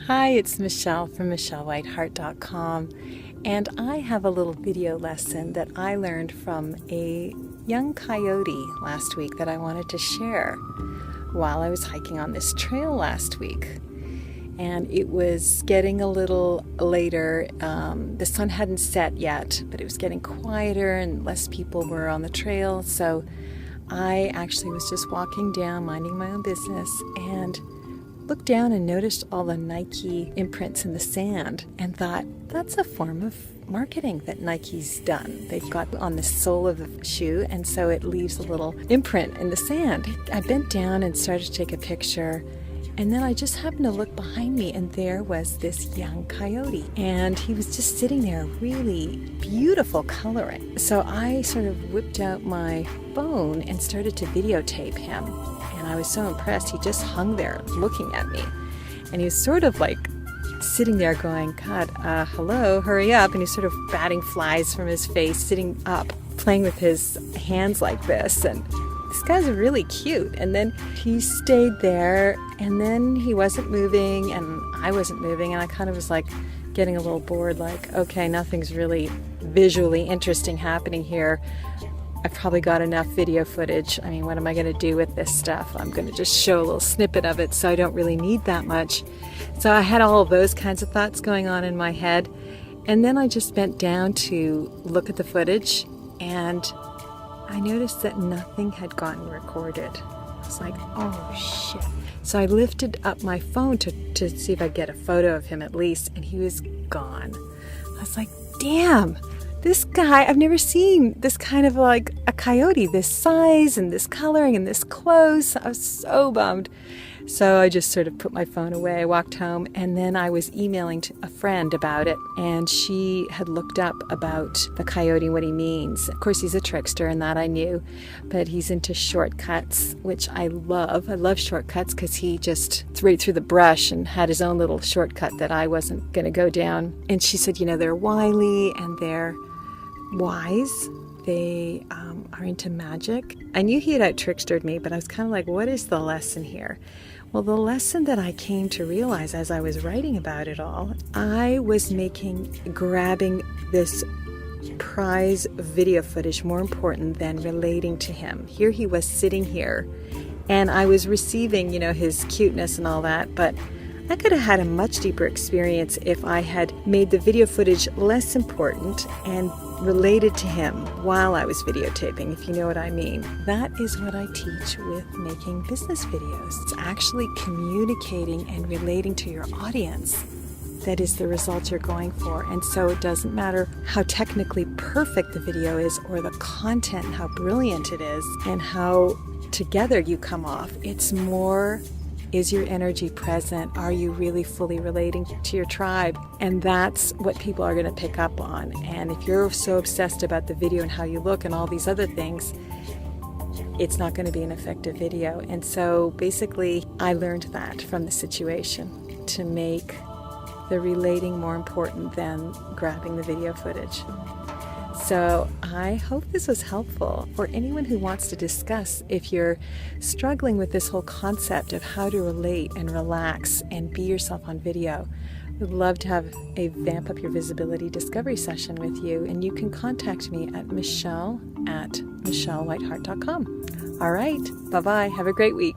Hi, it's Michelle from MichelleWhiteheart.com, and I have a little video lesson that I learned from a young coyote last week that I wanted to share while I was hiking on this trail last week. And it was getting a little later. The sun hadn't set yet, but it was getting quieter and less people were on the trail. So I actually was just walking down, minding my own business, and looked down and noticed all the Nike imprints in the sand and thought, that's a form of marketing that Nike's done. They've got on the sole of the shoe, and so it leaves a little imprint in the sand. I bent down and started to take a picture, and then I just happened to look behind me, and there was this young coyote, and he was just sitting there, really beautiful coloring. So I sort of whipped out my phone and started to videotape him. And I was so impressed. He just hung there looking at me. And he was sort of like sitting there going, God, hello, hurry up. And he's sort of batting flies from his face, sitting up, playing with his hands like this. And this guy's really cute. And then he stayed there, and then he wasn't moving, and I wasn't moving. And I kind of was like getting a little bored, like, okay, nothing's really visually interesting happening here. I've probably got enough video footage. I mean, what am I going to do with this stuff? I'm going to just show a little snippet of it, so I don't really need that much. So I had all of those kinds of thoughts going on in my head. And then I just bent down to look at the footage, and I noticed that nothing had gotten recorded. I was like, oh shit. So I lifted up my phone to see if I'd get a photo of him at least, and he was gone. I was like, damn. This guy, I've never seen this kind of like a coyote, this size and this coloring and this close. I was so bummed. So I just sort of put my phone away. I walked home, and then I was emailing to a friend about it, and she had looked up about the coyote, what he means. Of course, he's a trickster, and that I knew, but he's into shortcuts, which I love. I love shortcuts because he just right through the brush and had his own little shortcut that I wasn't going to go down. And she said, you know, they're wily and they're wise. They are into magic. I knew he had out-trickstered me, but I was kind of like, what is the lesson here? Well, the lesson that I came to realize as I was writing about it all, I was grabbing this prize video footage more important than relating to him. Here he was sitting here, and I was receiving, you know, his cuteness and all that, but I could have had a much deeper experience if I had made the video footage less important and related to him while I was videotaping, if you know what I mean. That is what I teach with making business videos. It's actually communicating and relating to your audience. That is the result you're going for. And so it doesn't matter how technically perfect the video is, or the content, how brilliant it is, and how together you come off. It's more, is your energy present? Are you really fully relating to your tribe? And that's what people are going to pick up on. And if you're so obsessed about the video and how you look and all these other things, it's not going to be an effective video. And so basically, I learned that from the situation, to make the relating more important than grabbing the video footage. So I hope this was helpful for anyone who wants to discuss if you're struggling with this whole concept of how to relate and relax and be yourself on video. I'd love to have a Vamp Up Your Visibility discovery session with you, and you can contact me at michelle@michellewhiteheart.com. All right, bye-bye. Have a great week.